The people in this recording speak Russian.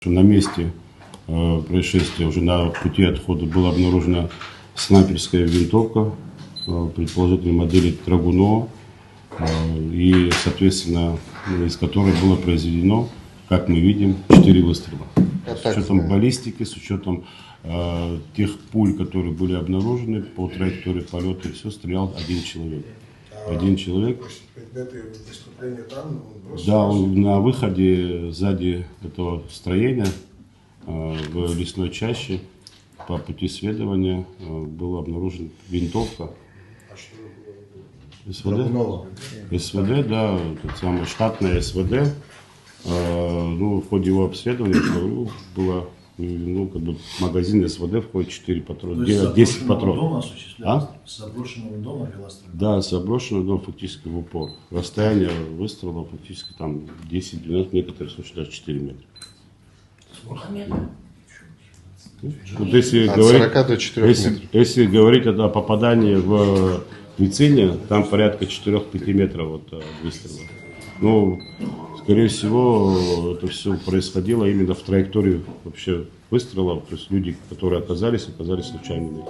На месте происшествия, уже на пути отхода, была обнаружена снайперская винтовка, предположительной модели Драгунова, и, соответственно, из которой было произведено, как мы видим, 4 выстрела. С учетом баллистики, с учетом тех пуль, которые были обнаружены по траектории полета, и все, стрелял один человек. Один человек. Да, он на выходе сзади этого строения в лесной чаще по пути следования была обнаружена винтовка. СВД? СВД, да, тот самый штатная СВД. В ходе его обследования, было, магазин СВД входит 4 патрона, 10 патронов. С заброшенного дома вела стрельба? Да, с заброшенного дома фактически в упор. Расстояние выстрела фактически там 10-12, в некоторых случаях даже 4 метра. Сколько метров? Вот если От говорить, 40 до 4 метров. Если говорить о попадании в Вицине, там порядка 4-5 метров выстрела. Скорее всего, это все происходило именно в траектории вообще выстрела. То есть люди, которые оказались случайными.